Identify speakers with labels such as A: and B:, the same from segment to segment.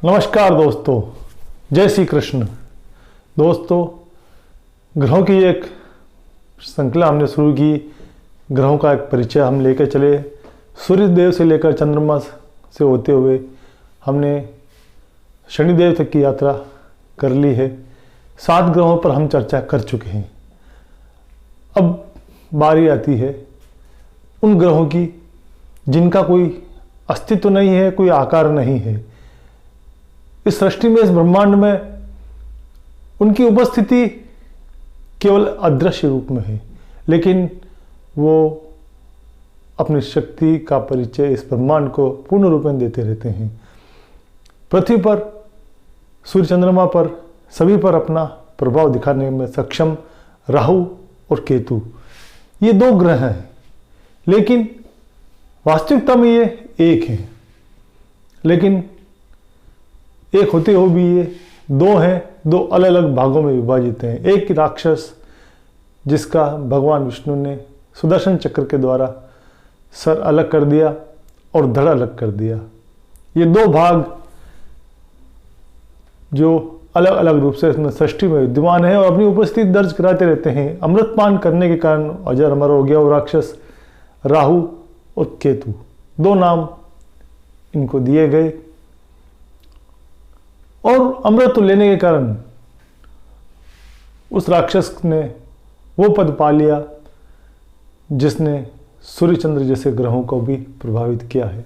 A: नमस्कार दोस्तों, जय श्री कृष्ण। दोस्तों, ग्रहों की एक श्रृंखला हमने शुरू की। ग्रहों का एक परिचय हम लेकर चले। सूर्य देव से लेकर चंद्रमा से होते हुए हमने शनिदेव तक की यात्रा कर ली है। 7 ग्रहों पर हम चर्चा कर चुके हैं। अब बारी आती है उन ग्रहों की जिनका कोई अस्तित्व नहीं है, कोई आकार नहीं है। इस सृष्टि में, इस ब्रह्मांड में उनकी उपस्थिति केवल अदृश्य रूप में है, लेकिन वो अपनी शक्ति का परिचय इस ब्रह्मांड को पूर्ण रूप में देते रहते हैं। पृथ्वी पर, सूर्य चंद्रमा पर, सभी पर अपना प्रभाव दिखाने में सक्षम राहु और केतु, ये 2 ग्रह हैं, लेकिन वास्तविकता में ये एक हैं। लेकिन एक होते हुए भी ये 2 हैं, 2 अलग अलग भागों में विभाजित हैं। एक राक्षस जिसका भगवान विष्णु ने सुदर्शन चक्र के द्वारा सर अलग कर दिया और धड़ अलग कर दिया। ये 2 भाग जो अलग अलग रूप से इसमें सृष्टि में विद्यमान है और अपनी उपस्थिति दर्ज कराते रहते हैं। अमृतपान करने के कारण अजर अमर हो गया वो राक्षस राहु और केतु, 2 नाम इनको दिए गए। और अमृत लेने के कारण उस राक्षस ने वो पद पा लिया जिसने सूर्य चंद्र जैसे ग्रहों को भी प्रभावित किया है।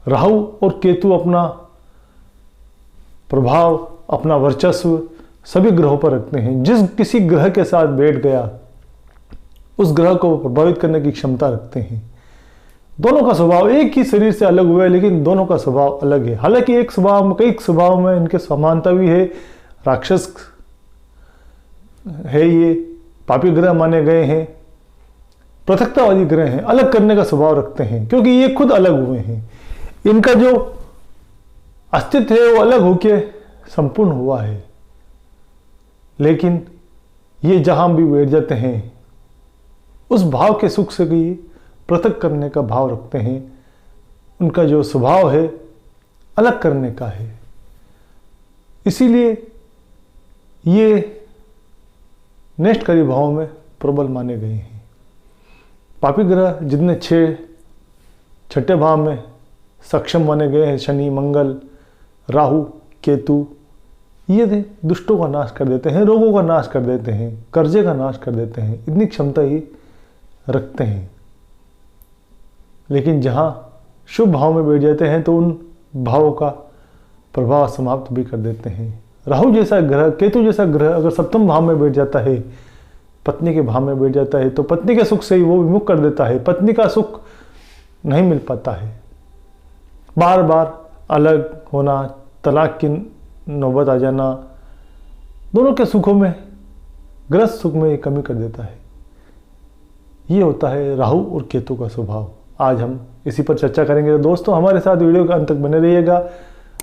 A: राहु और केतु अपना प्रभाव, अपना वर्चस्व सभी ग्रहों पर रखते हैं। जिस किसी ग्रह के साथ बैठ गया उस ग्रह को प्रभावित करने की क्षमता रखते हैं। दोनों का स्वभाव एक ही शरीर से अलग हुआ है, लेकिन दोनों का स्वभाव अलग है। हालांकि एक स्वभाव में, कई स्वभाव में इनके समानता भी है। राक्षस है, ये पापी ग्रह माने गए हैं, पृथकतावादी ग्रह हैं, अलग करने का स्वभाव रखते हैं क्योंकि ये खुद अलग हुए हैं। इनका जो अस्तित्व है वो अलग होकर संपूर्ण हुआ है, लेकिन ये जहां भी बैठ जाते हैं उस भाव के सुख से भी पृथक करने का भाव रखते हैं। उनका जो स्वभाव है अलग करने का है, इसीलिए ये नेष्टकारी भाव में प्रबल माने गए हैं। पापी ग्रह जितने 6 छठे भाव में सक्षम माने गए हैं, शनि, मंगल, राहु, केतु, ये दुष्टों का नाश कर देते हैं, रोगों का नाश कर देते हैं, कर्जे का नाश कर देते हैं। इतनी क्षमता ही रखते हैं। लेकिन जहाँ शुभ भाव में बैठ जाते हैं तो उन भावों का प्रभाव समाप्त भी कर देते हैं। राहु जैसा ग्रह, केतु जैसा ग्रह अगर सप्तम भाव में बैठ जाता है, पत्नी के भाव में बैठ जाता है, तो पत्नी के सुख से ही वो विमुख कर देता है। पत्नी का सुख नहीं मिल पाता है। बार बार अलग होना, तलाक की नौबत आ जाना, दोनों के सुखों में, ग्रस्त सुख में कमी कर देता है। ये होता है राहु और केतु का स्वभाव। आज हम इसी पर चर्चा करेंगे। तो दोस्तों, हमारे साथ वीडियो के अंत तक बने रहिएगा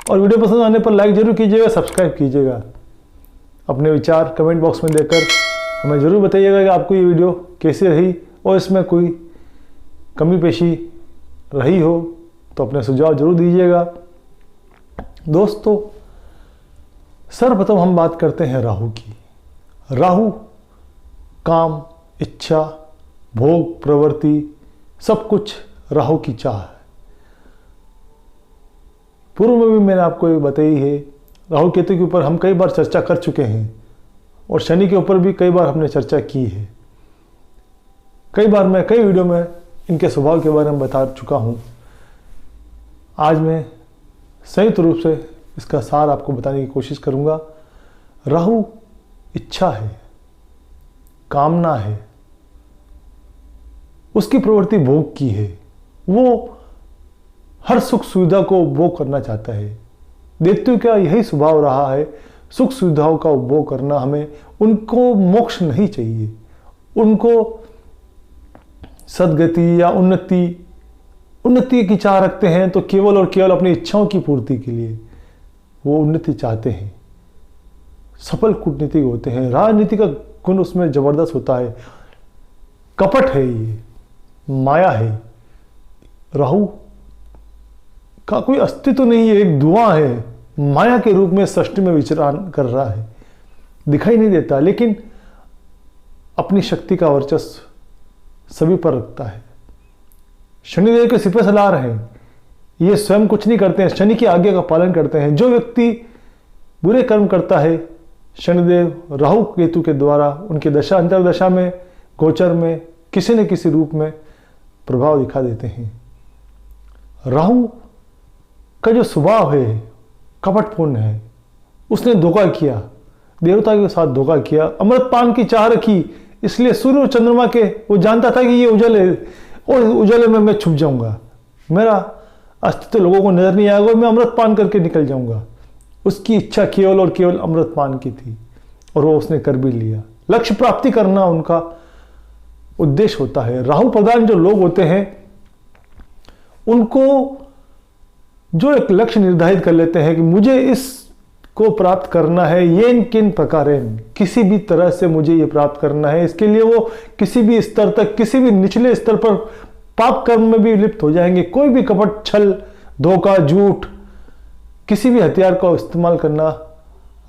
A: और वीडियो पसंद आने पर लाइक जरूर कीजिएगा, सब्सक्राइब कीजिएगा। अपने विचार कमेंट बॉक्स में देकर हमें ज़रूर बताइएगा कि आपको ये वीडियो कैसी रही और इसमें कोई कमी पेशी रही हो तो अपने सुझाव जरूर दीजिएगा। दोस्तों, सर्वप्रथम हम बात करते हैं राहु की। राहु काम, इच्छा, भोग, प्रवृत्ति, सब कुछ राहु की चाह है। पूर्व में भी मैंने आपको ये बताई है। राहु केतु के ऊपर हम कई बार चर्चा कर चुके हैं और शनि के ऊपर भी कई बार हमने चर्चा की है। कई बार मैं कई वीडियो में इनके स्वभाव के बारे में बता चुका हूं। आज मैं संयुक्त रूप से इसका सार आपको बताने की कोशिश करूंगा। राहु इच्छा है, कामना है, उसकी प्रवृत्ति भोग की है। वो हर सुख सुविधा को उपभोग करना चाहता है। दैत्यों का यही स्वभाव रहा है, सुख सुविधाओं का उपभोग करना। हमें उनको मोक्ष नहीं चाहिए, उनको सदगति या उन्नति की चाह रखते हैं तो केवल और केवल अपनी इच्छाओं की पूर्ति के लिए वो उन्नति चाहते हैं। सफल कूटनीतिक होते हैं, राजनीति का गुण उसमें जबरदस्त होता है। कपट है, ये माया है। राहु का कोई अस्तित्व नहीं है, एक धुआं है माया के रूप में सृष्टि में विचरण कर रहा है, दिखाई नहीं देता, लेकिन अपनी शक्ति का वर्चस्व सभी पर रखता है। शनिदेव के सिर पे सलार हैं, ये स्वयं कुछ नहीं करते हैं, शनि की आज्ञा का पालन करते हैं। जो व्यक्ति बुरे कर्म करता है, शनिदेव राहु केतु के द्वारा उनकी दशा अंतर्दशा में, गोचर में किसी न किसी रूप में प्रभाव दिखा देते हैं। राहु का जो स्वभाव है कपटपूर्ण है। उसने धोखा किया, देवता के साथ धोखा किया, अमृतपान की चाह रखी, इसलिए सूर्य और चंद्रमा के वो जानता था कि ये उजल है और उजाले में मैं छुप जाऊंगा, मेरा अस्तित्व लोगों को नजर नहीं आएगा, मैं अमृतपान करके निकल जाऊंगा। उसकी इच्छा केवल और केवल अमृतपान की थी और वो उसने कर भी लिया। लक्ष्य प्राप्ति करना उनका उद्देश्य होता है। राहु प्रधान जो लोग होते हैं उनको जो एक लक्ष्य निर्धारित कर लेते हैं कि मुझे इसको प्राप्त करना है, ये किन प्रकार किसी भी तरह से मुझे ये प्राप्त करना है, इसके लिए वो किसी भी स्तर तक, किसी भी निचले स्तर पर पाप कर्म में भी लिप्त हो जाएंगे। कोई भी कपट, छल, धोखा, झूठ, किसी भी हथियार का इस्तेमाल करना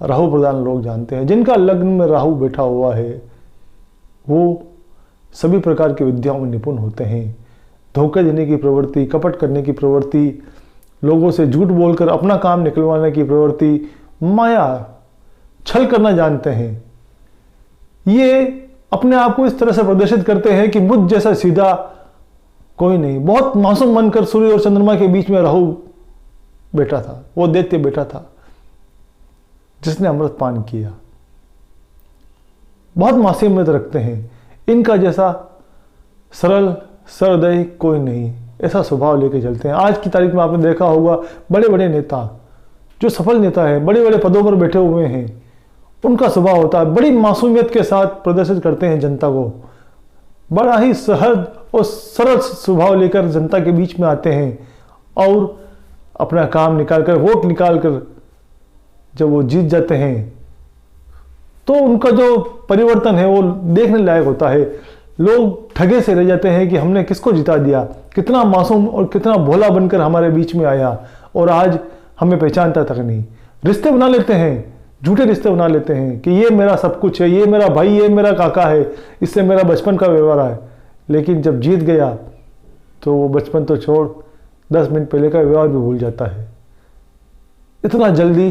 A: राहु प्रधान लोग जानते हैं। जिनका लग्न में राहु बैठा हुआ है वो सभी प्रकार की विद्याओं में निपुण होते हैं। धोखे देने की प्रवृत्ति, कपट करने की प्रवृत्ति, लोगों से झूठ बोलकर अपना काम निकलवाने की प्रवृत्ति, माया, छल करना जानते हैं। ये अपने आप को इस तरह से प्रदर्शित करते हैं कि मुझ जैसा सीधा कोई नहीं। बहुत मासूम बनकर सूर्य और चंद्रमा के बीच में राहु बैठा था, वो दैत्य बैठा था जिसने अमृतपान किया। बहुत मासूमियत रखते हैं, इनका जैसा सरल सहृदय कोई नहीं, ऐसा स्वभाव लेके चलते हैं। आज की तारीख में आपने देखा होगा बड़े बड़े नेता, जो सफल नेता है, बड़े बड़े पदों पर बैठे हुए हैं, उनका स्वभाव होता है बड़ी मासूमियत के साथ प्रदर्शित करते हैं जनता को। बड़ा ही सहज और सरल स्वभाव लेकर जनता के बीच में आते हैं और अपना काम निकालकर, वोट निकालकर जब वो जीत जाते हैं तो उनका जो परिवर्तन है वो देखने लायक होता है। लोग ठगे से रह जाते हैं कि हमने किसको जिता दिया, कितना मासूम और कितना भोला बनकर हमारे बीच में आया और आज हमें पहचानता तक नहीं। रिश्ते बना लेते हैं, झूठे रिश्ते बना लेते हैं कि ये मेरा सब कुछ है, ये मेरा भाई, ये मेरा काका है, इससे मेरा बचपन का व्यवहार है। लेकिन जब जीत गया तो वो बचपन तो छोड़, 10 मिनट पहले का व्यवहार भी भूल जाता है। इतना जल्दी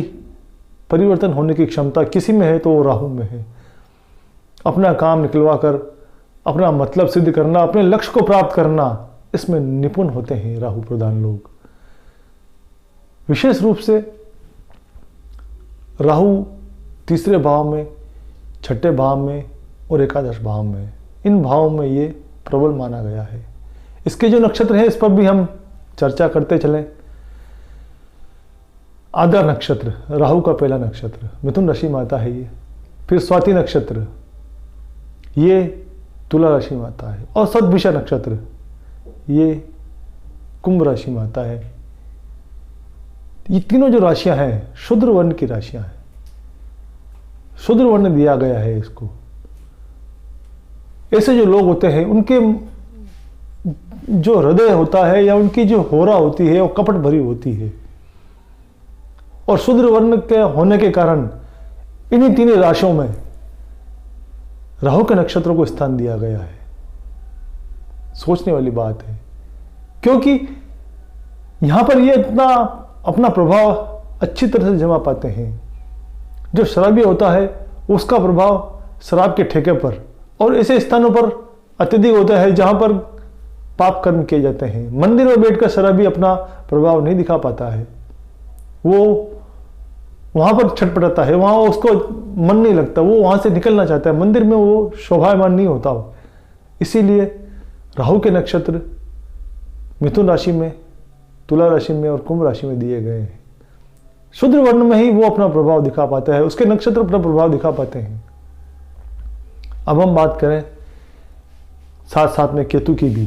A: परिवर्तन होने की क्षमता किसी में है तो वो राहु में है। अपना काम निकलवा कर अपना मतलब सिद्ध करना, अपने लक्ष्य को प्राप्त करना, इसमें निपुण होते हैं राहु प्रधान लोग। विशेष रूप से राहु तीसरे भाव में, छठे भाव में और एकादश भाव में, इन भावों में ये प्रबल माना गया है। इसके जो नक्षत्र हैं इस पर भी हम चर्चा करते चलें। आद्रा नक्षत्र राहु का पहला नक्षत्र, मिथुन राशि में आता है ये। फिर स्वाति नक्षत्र, ये तुला राशि में आता है। और सतभिषा नक्षत्र, ये कुंभ राशि में आता है। ये तीनों जो राशियां हैं शूद्र वर्ण की राशियां हैं, शूद्र वर्ण दिया गया है इसको। ऐसे जो लोग होते हैं उनके जो हृदय होता है या उनकी जो होरा होती है वो कपट भरी होती है। और शूद्र वर्ण के होने के कारण इन्हीं तीनों राशियों में राहु के नक्षत्रों को स्थान दिया गया है। सोचने वाली बात है, क्योंकि यहां पर ये इतना अपना प्रभाव अच्छी तरह से जमा पाते हैं। जो शराबी होता है उसका प्रभाव शराब के ठेके पर और ऐसे स्थानों पर अत्यधिक होता है जहां पर पाप कर्म किए जाते हैं। मंदिर में बैठकर शराबी अपना प्रभाव नहीं दिखा पाता है, वो वहां पर छटपटाता है, वहां उसको मन नहीं लगता, वो वहां से निकलना चाहता है, मंदिर में वो शोभायमान नहीं होता हो। इसीलिए राहु के नक्षत्र मिथुन राशि में, तुला राशि में और कुंभ राशि में दिए गए हैं। शूद्र वर्ण में ही वो अपना प्रभाव दिखा पाता है, उसके नक्षत्र अपना प्रभाव दिखा पाते हैं। अब हम बात करें साथ साथ में केतु की भी,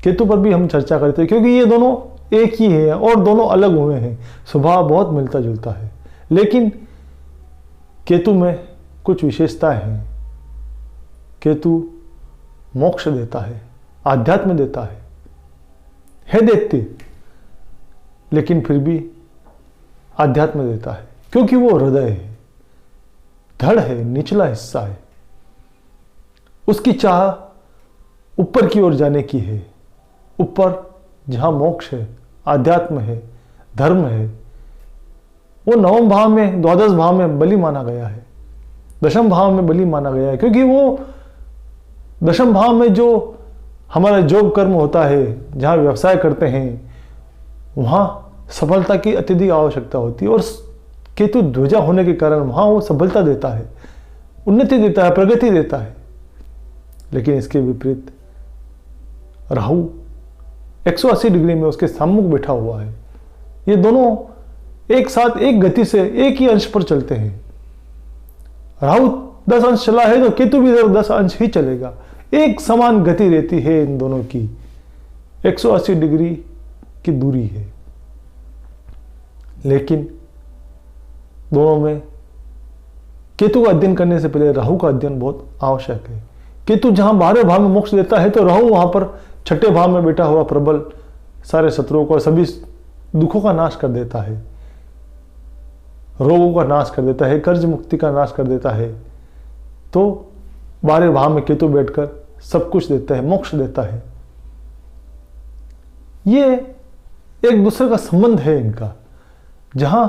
A: केतु पर भी हम चर्चा करते हैं, क्योंकि ये दोनों एक ही हैं और दोनों अलग हुए हैं, स्वभाव बहुत मिलता जुलता है। लेकिन केतु में कुछ विशेषताएं हैं। केतु मोक्ष देता है, आध्यात्म देता है दैत्य, लेकिन फिर भी आध्यात्म देता है, क्योंकि वो हृदय है, धड़ है, निचला हिस्सा है। उसकी चाह ऊपर की ओर जाने की है, ऊपर जहां मोक्ष है, आध्यात्म है, धर्म है। वो नवम भाव में, द्वादश भाव में बलि माना गया है, दशम भाव में बलि माना गया है, क्योंकि वो दशम भाव में जो हमारा जोग कर्म होता है, जहाँ व्यवसाय करते हैं, वहाँ सफलता की अत्यधिक आवश्यकता होती है। और केतु ध्वजा होने के कारण वहाँ वो सफलता देता है, उन्नति देता है, प्रगति देता है। लेकिन इसके विपरीत राहु 180 डिग्री में उसके सम्मुख बैठा हुआ है। ये दोनों एक साथ एक गति से एक ही अंश पर चलते हैं। राहु 10 अंश चला है तो केतु भी 10 अंश ही चलेगा। एक समान गति रहती है इन दोनों की, 180 डिग्री की दूरी है। लेकिन दोनों में केतु का अध्ययन करने से पहले राहु का अध्ययन बहुत आवश्यक है। केतु जहां 12वें भाव में मोक्ष देता है तो राहु वहां पर 6ठे भाव में बैठा हुआ प्रबल सारे शत्रुओं को, सभी दुखों का नाश कर देता है, रोगों का नाश कर देता है, कर्ज मुक्ति का नाश कर देता है। तो 12वें भाव में केतु बैठकर सब कुछ देता है, मोक्ष देता है। ये एक दूसरे का संबंध है इनका। जहां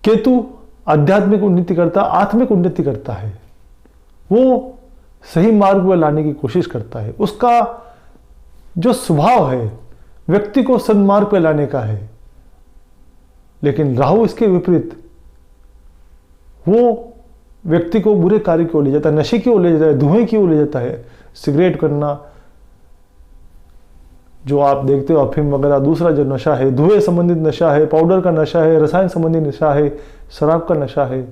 A: केतु आध्यात्मिक उन्नति करता, आत्मिक उन्नति करता है, वो सही मार्ग पर लाने की कोशिश करता है। उसका जो स्वभाव है व्यक्ति को सन्मार्ग पर लाने का है। लेकिन राहु इसके विपरीत, वो व्यक्ति को बुरे कार्य की ओर ले जाता है, नशे की ओर ले जाता है, धुएं की ओर ले जाता है। सिगरेट करना, जो आप देखते हो अफीम वगैरह, दूसरा जो नशा है, धुएं संबंधित नशा है, पाउडर का नशा है, रसायन संबंधित नशा है, शराब का नशा है,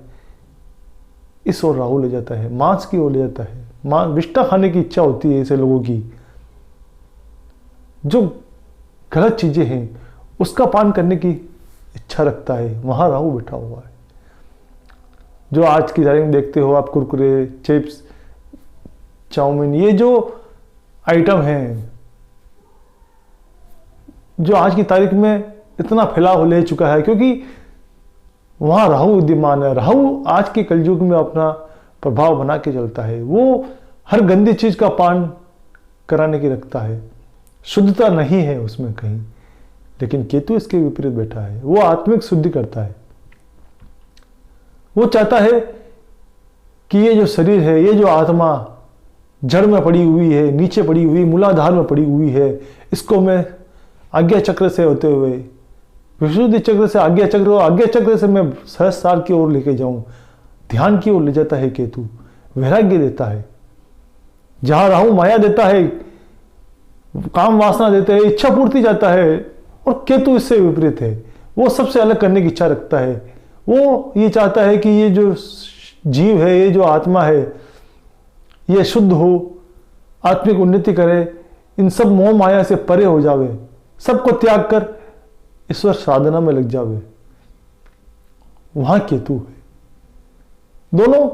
A: इस ओर राहु ले जाता है। मांस की ओर ले जाता है, विष्ठा खाने की इच्छा होती है ऐसे लोगों की। जो गलत चीजें हैं उसका पान करने की इच्छा रखता है, वहां राहु बैठा हुआ है। जो आज की तारीख में देखते हो आप, कुरकुरे, चिप्स, चाउमीन, ये जो आइटम हैं जो आज की तारीख में इतना फैलाव ले चुका है, क्योंकि वहां राहु विद्यमान है। राहु आज के कलयुग में अपना प्रभाव बना के चलता है। वो हर गंदी चीज का पान कराने की रखता है, शुद्धता नहीं है उसमें कहीं। लेकिन केतु इसके विपरीत बैठा है, वो आत्मिक शुद्धि करता है। वो चाहता है कि ये जो शरीर है, ये जो आत्मा जड़ में पड़ी हुई है, नीचे पड़ी हुई, मूलाधार में पड़ी हुई है, इसको मैं आज्ञा चक्र से होते हुए विशुद्धि चक्र से आज्ञा चक्र से मैं सहस्रार की ओर लेके जाऊं, ध्यान की ओर ले जाता है केतु। वैराग्य देता है। जहां राहु माया देता है, काम वासना देता है, इच्छा पूर्ति जाता है, और केतु इससे विपरीत है। वो सबसे अलग करने की इच्छा रखता है। वो ये चाहता है कि ये जो जीव है, ये जो आत्मा है, ये शुद्ध हो, आत्मिक उन्नति करे, इन सब मोह माया से परे हो जावे, सबको त्याग कर ईश्वर साधना में लग जावे। वहां केतु है। दोनों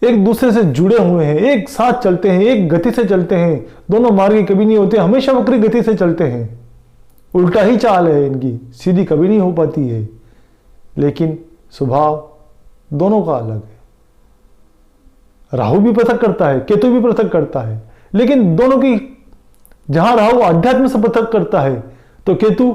A: एक दूसरे से जुड़े हुए हैं, एक साथ चलते हैं, एक गति से चलते हैं। दोनों मार्ग कभी नहीं होते, हमेशा वक्री गति से चलते हैं। उल्टा ही चाल है इनकी, सीधी कभी नहीं हो पाती है। लेकिन स्वभाव दोनों का अलग है। राहु भी पृथक करता है, केतु भी पृथक करता है। लेकिन दोनों की, जहां राहु अध्यात्म से पृथक करता है तो केतु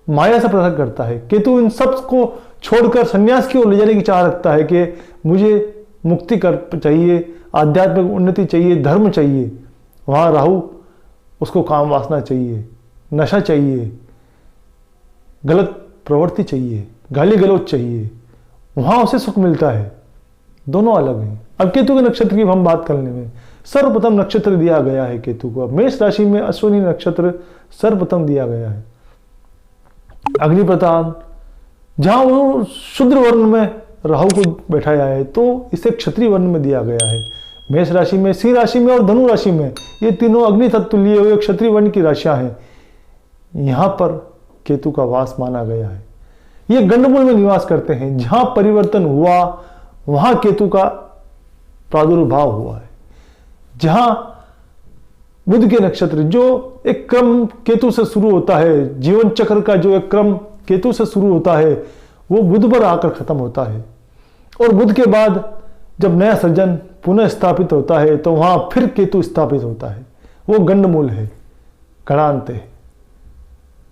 A: माया से पृथक करता है। केतु इन सब को छोड़कर संन्यास की ओर ले जाने की चाह रखता है कि मुझे मुक्ति कर चाहिए, आध्यात्मिक उन्नति चाहिए, धर्म चाहिए। वहां राहु उसको काम वासना चाहिए, नशा चाहिए, गलत प्रवृत्ति चाहिए, गाली गलौज चाहिए, वहां उसे सुख मिलता है। दोनों अलग हैं। अब केतु के नक्षत्र की हम बात करने में, सर्वप्रथम नक्षत्र दिया गया है केतु को। मेष राशि में अश्विनी नक्षत्र सर्वप्रथम दिया गया है। अग्नि प्रधान, जहां वो शूद्र वर्ण में राहु को बैठाया है, तो इसे क्षत्रिय वर्ण में दिया गया है। मेष राशि में, सिंह राशि में और धनु राशि में, ये तीनों अग्नि तत्व लिए हुए क्षत्रिय वर्ण की राशियां हैं। यहां पर केतु का वास माना गया है। ये गंडमूल में निवास करते हैं। जहां परिवर्तन हुआ वहां केतु का प्रादुर्भाव हुआ है। जहां बुध के नक्षत्र, जो एक क्रम केतु से शुरू होता है, जीवन चक्र का जो एक क्रम केतु से शुरू होता है वो बुध पर आकर खत्म होता है, और बुध के बाद जब नया सृजन पुनः स्थापित होता है तो वहां फिर केतु स्थापित होता है। वो गंडमूल है, गणांत है।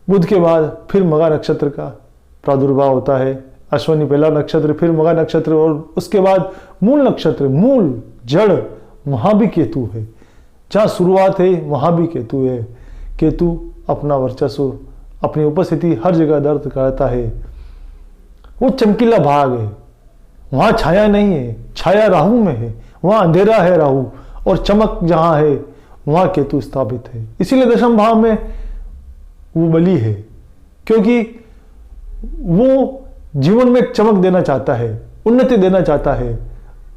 A: बुध के बाद फिर मघा नक्षत्र का प्रादुर्भाव होता है। अश्विनी पहला नक्षत्र, फिर मघा नक्षत्र, और उसके बाद मूल नक्षत्र, मूल जड़, वहां भी केतु है। जहां शुरुआत है वहां भी केतु है। केतु अपना वर्चस्व, अपनी उपस्थिति हर जगह दर्ज करता है। वो चमकीला भाग है, वहां छाया नहीं है, छाया राहु में है, वहां अंधेरा है राहु, और चमक जहां है वहां केतु स्थापित है। इसीलिए दशम भाव में वो बली है, क्योंकि वो जीवन में एक चमक देना चाहता है, उन्नति देना चाहता है।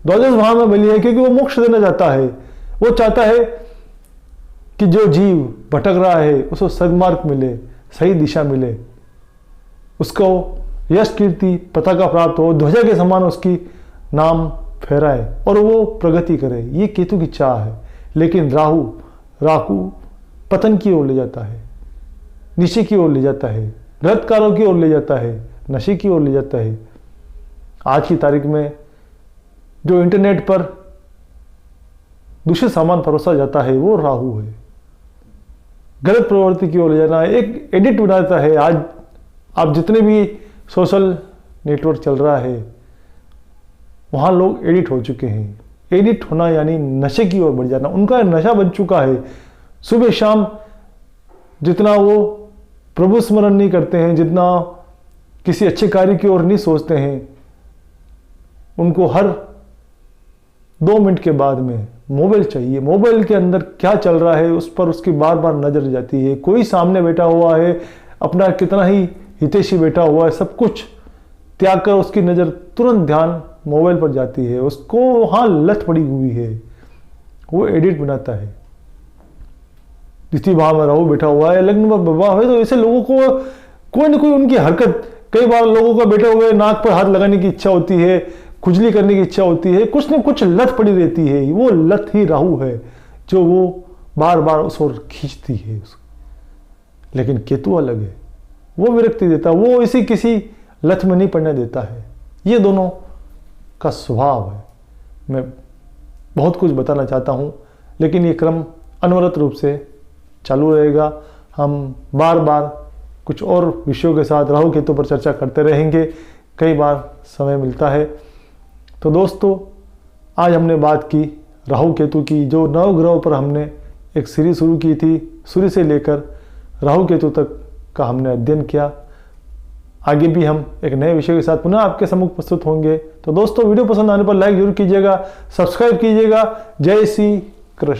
A: द्वादश भाव में बली है क्योंकि वो मोक्ष देना चाहता है। वो चाहता है कि जो जीव भटक रहा है उसको सद्मार्ग मिले, सही दिशा मिले, उसको यश कीर्ति पताका प्राप्त हो, ध्वजा के समान उसकी नाम फहराए और वो प्रगति करे। ये केतु की चाह है। लेकिन राहु पतन की ओर ले जाता है, नीचे की ओर ले जाता है, गलत कार्यों की ओर ले जाता है, नशे की ओर ले जाता है। आज की तारीख में जो इंटरनेट पर दूषित सामान परोसा जाता है वो राहु है। गलत प्रवृत्ति की ओर ले जाना, एक एडिट बना देता है। आज आप जितने भी सोशल नेटवर्क चल रहा है वहां लोग एडिट हो चुके हैं। एडिट होना यानी नशे की ओर बढ़ जाना, उनका नशा बन चुका है। सुबह शाम जितना वो प्रभु स्मरण नहीं करते हैं, जितना किसी अच्छे कार्य की ओर नहीं सोचते हैं, उनको हर 2 मिनट के बाद में मोबाइल चाहिए। मोबाइल के अंदर क्या चल रहा है उस पर उसकी बार बार नजर जाती है। कोई सामने बैठा हुआ है, अपना कितना ही हितैषी बैठा हुआ है, सब कुछ त्याग कर उसकी नजर तुरंत ध्यान मोबाइल पर जाती है। उसको वहां लत पड़ी हुई है, वो एडिट बनाता है। द्वितीय भाव में राहु बैठा हुआ है, लग्न में विवाह है, तो ऐसे लोगों को कोई ना कोई उनकी हरकत, कई बार लोगों का बैठे हुए नाक पर हाथ लगाने की इच्छा होती है, खुजली करने की इच्छा होती है, कुछ न कुछ लत पड़ी रहती है। वो लत ही राहु है जो वो बार बार उस ओर खींचती है। लेकिन केतु अलग है, वो विरक्ति देता, वो इसी किसी लत में नहीं पड़ने देता है। ये दोनों का स्वभाव है। मैं बहुत कुछ बताना चाहता हूँ, लेकिन ये क्रम अनवरत रूप से चालू रहेगा। हम बार बार कुछ और विषयों के साथ राहु केतु पर चर्चा करते रहेंगे, कई बार समय मिलता है। तो दोस्तों, आज हमने बात की राहु केतु की, जो 9 ग्रहों पर हमने एक सीरीज शुरू की थी। सूर्य से लेकर राहु केतु तक का हमने अध्ययन किया। आगे भी हम एक नए विषय के साथ पुनः आपके सम्मुख प्रस्तुत होंगे। तो दोस्तों, वीडियो पसंद आने पर लाइक जरूर कीजिएगा, सब्सक्राइब कीजिएगा। जय श्री कृष्ण।